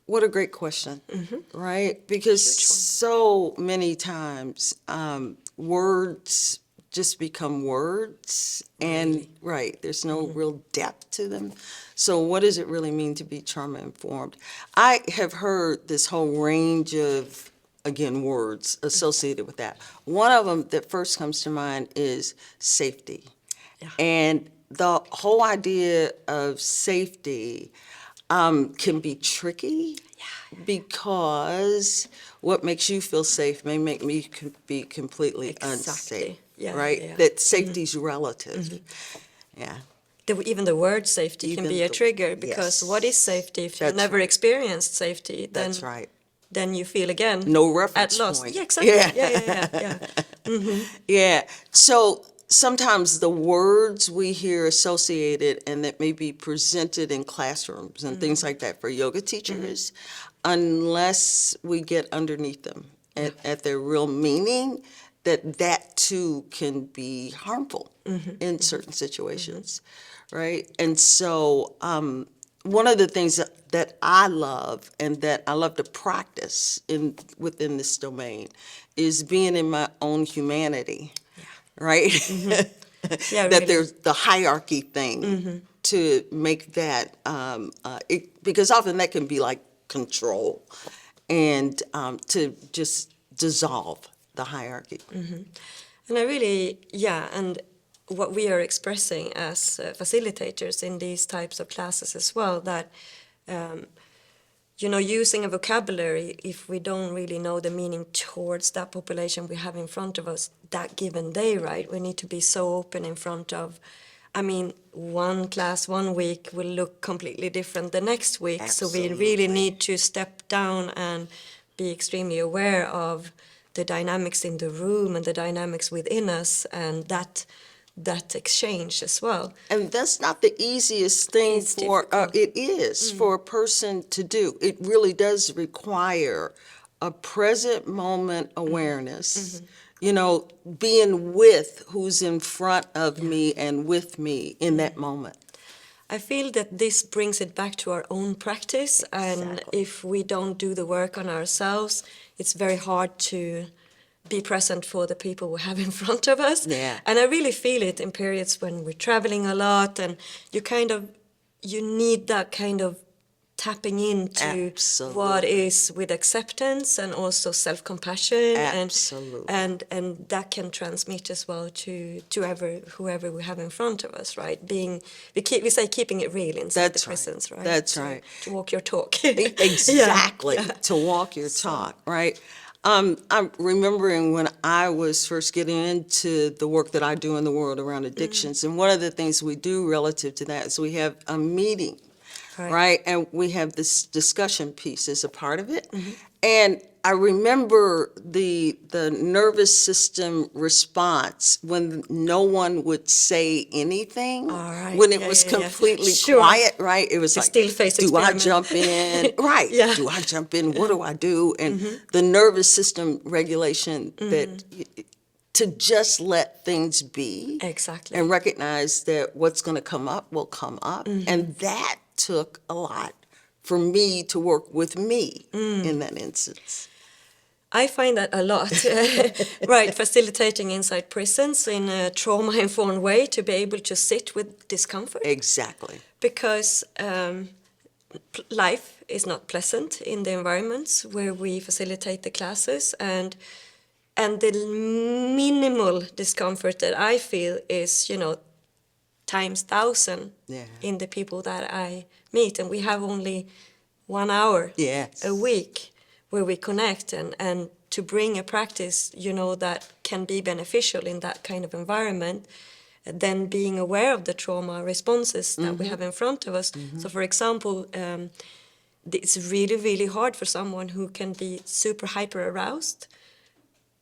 What a great question, right? Because so many times words just become words, and right, there's no real depth to them. So what does it really mean to be trauma informed? I have heard this whole range of, again, words associated with that. One of them that first comes to mind is safety. Yeah. And the whole idea of safety can be tricky because what makes you feel safe may make me be completely unsafe, Exactly. Yeah, right? yeah. That safety's relative. Yeah, Even the word safety can Even be a the- trigger, because what is yes. safety? If you've That's never right. experienced safety, That's right. then you feel again No at reference loss. point. Yeah, exactly. Yeah. Yeah. Yeah. So sometimes the words we hear associated and that may be presented in classrooms and things like that for yoga teachers, unless we get underneath them at their real meaning, that too can be harmful in certain situations, right? And so one of the things that I love and that I love to practice within this domain is being in my own humanity, right? Yeah, That really. there's the hierarchy thing to make that, because often that can be like control, and to just dissolve the hierarchy. And I really, yeah, and what we are expressing as facilitators in these types of classes as well, that, using a vocabulary, if we don't really know the meaning towards that population we have in front of us that given day, right? We need to be so open in front of, one class 1 week will look completely different the next week. So we really Absolutely. need to step down and be extremely aware of the dynamics in the room and the dynamics within us, and that exchange as well. And that's not the easiest thing It's for, difficult. it is for a person to do. It really does require a present moment awareness, being with who's in front of me and with me in that moment. I feel that this brings it back to our own practice, and Exactly. if we don't do the work on ourselves, it's very hard to be present for the people we have in front of us. Yeah. And I really feel it in periods when we're traveling a lot, and you need that kind of tapping into Absolutely. what is with acceptance and also self-compassion, Absolutely. and that can transmit as well to whoever we have in front of us, right? We say keeping it real inside That's the right. prisons, right? That's right. To walk your talk. Exactly. Yeah. To walk your talk, right? I'm remembering when I was first getting into the work that I do in the world around addictions, and one of the things we do relative to that is we have a meeting, right? And we have this discussion piece as a part of it. And I remember the nervous system response when no one would say anything, All right. when it Yeah, was yeah, yeah. completely Sure. quiet, right? It was The like, still face do I experiment. jump in? Right. Yeah. Do I jump in? What do I do? And the nervous system regulation that to just let things be Exactly. and recognize that what's going to come up will come up. And that took a lot for me to work with me in that instance. I find that a lot, right? Facilitating inside prisons in a trauma-informed way to be able to sit with discomfort, Exactly. because life is not pleasant in the environments where we facilitate the classes, and the minimal discomfort that I feel is, times 1,000 Yeah. in the people that I meet, and we have only 1 hour Yes. a week where we connect, and to bring a practice, that can be beneficial in that kind of environment, then being aware of the trauma responses that we have in front of us. So, for example, it's really, really hard for someone who can be super hyper aroused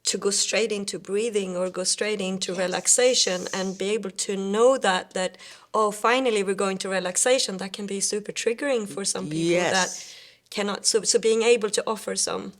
to go straight into breathing or go straight into relaxation, and be able to know that oh, finally we're going to relaxation. That can be super triggering for some people that Yes. cannot. So being able to offer some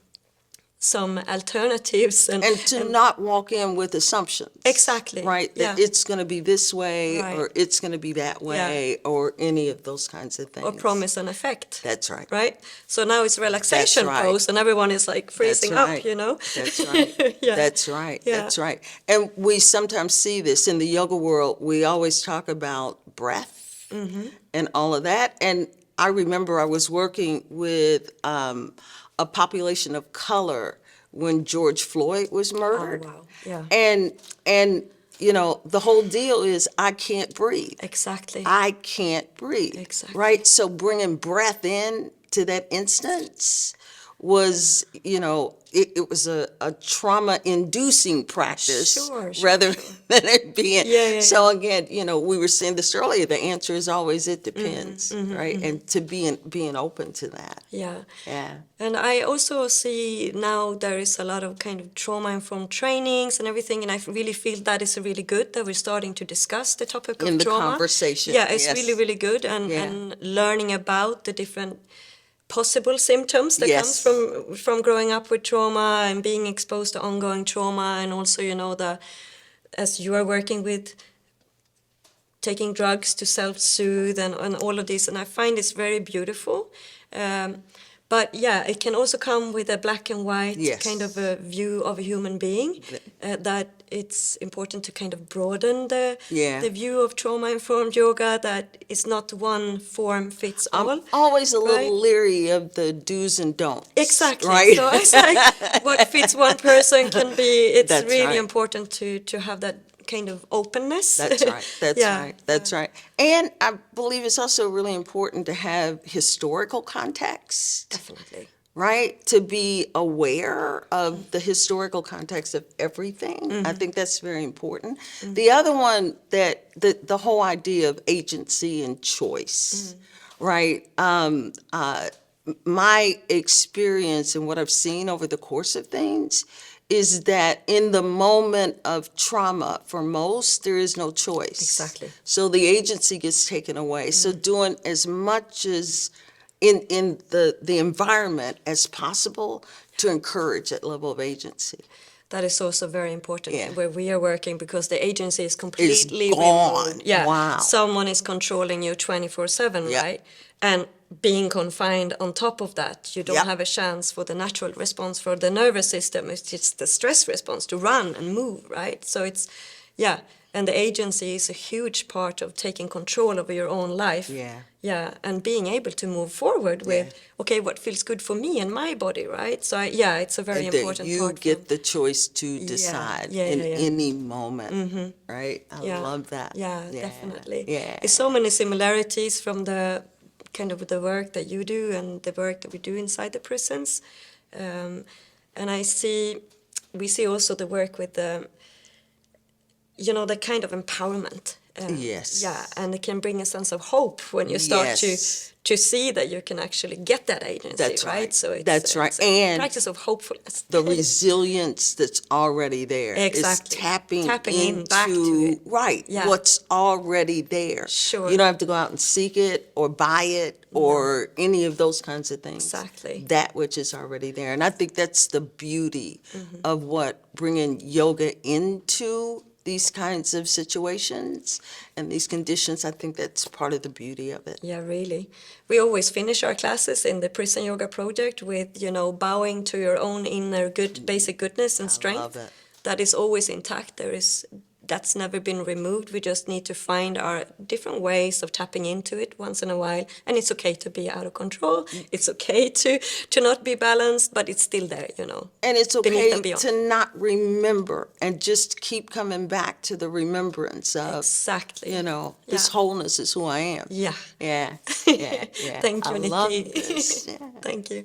some alternatives And to not walk in with assumptions. Exactly. Right? That Yeah. it's going to be this way Right. or it's going to be that way or any of those kinds of things. Or promise and effect. That's right. Right? So now it's relaxation That's right. pose and everyone is like freezing That's up, right. you know? That's right. Yeah. That's right. Yeah. That's right. And we sometimes see this in the yoga world. We always talk about breath and all of that. And I remember I was working with a population of color when George Floyd was murdered. Oh, wow. Yeah. And you know, the whole deal is I can't breathe. Exactly. I can't breathe. Exactly. Right? So bringing breath in to that instance was, you know, it was a trauma-inducing practice Sure, rather than it being. Yeah. So again, you know, we were saying this earlier, the answer is always it depends, right? And to being open to that. Yeah. Yeah. And I also see now there is a lot of kind of trauma-informed trainings and everything, and I really feel that is really good that we're starting to discuss the topic of In the trauma. conversation, Yeah, it's yes. really, really good, and, Yeah. and learning about the different possible symptoms that Yes. comes from growing up with trauma and being exposed to ongoing trauma, and also, you know, as you are working with taking drugs to self-soothe and all of this, and I find it's very beautiful. But yeah, it can also come with a black and white Yes. kind of a view of a human being, that it's important to kind of broaden the view of trauma-informed yoga, that it's not one form fits all. I'm always a little right? leery of the do's and don'ts. Exactly. Right? So it's like what fits one person can be, it's That's really right. important to have that kind of openness. That's right. That's Yeah. right. That's right. And I believe it's also really important to have historical context. Definitely. Right? To be aware of the historical context of everything. I think that's very important. The other one, that the whole idea of agency and choice, right? My experience and what I've seen over the course of things is that in the moment of trauma, for most, there is no choice. Exactly. So the agency gets taken away. So doing as much as in the environment as possible to encourage that level of agency. That is also very important Yeah. where we are working, because the agency is completely gone. removed. Yeah. Wow. Someone is controlling you 24/7, Yeah. right? And being confined on top of that, you don't Yeah. have a chance for the natural response for the nervous system. It's just the stress response to run and move, right? So it's, yeah. And the agency is a huge part of taking control over your own life. Yeah. Yeah, and being able to move forward with, okay, what feels good for me and my body, right? So, it's a very And important that you part. get the choice to decide in any moment, right? I love that. Yeah, definitely. Yeah. There's so many similarities from the kind of the work that you do and the work that we do inside the prisons. And we see also the work with the, you know, the kind of empowerment. Yes. Yeah, and it can bring a sense of hope when you start Yes. to see that you can actually get that agency, That's right? right. So it's, That's right. it's a And practice of hopefulness. The resilience that's already there. Exactly. Is tapping in into, back to it. right, Yeah. what's already there. Sure. You don't have to go out and seek it or buy it or any of those kinds of things. Exactly. That which is already there. And I think that's the beauty of what bringing yoga into these kinds of situations and these conditions. I think that's part of the beauty of it. Yeah, really. We always finish our classes in the Prison Yoga Project with, you know, bowing to your own inner good, basic goodness and strength. love it. That is always intact. That's never been removed. We just need to find our different ways of tapping into it once in a while. And it's okay to be out of control. It's okay to not be balanced, but it's still there, you know. And it's Beneath okay and beyond. to not remember and just keep coming back to the remembrance of, Exactly. you know, this Yeah. wholeness is who I am. Yeah. Yeah, yeah, yeah. Thank you, I Nikki. love this. Yeah. Thank you.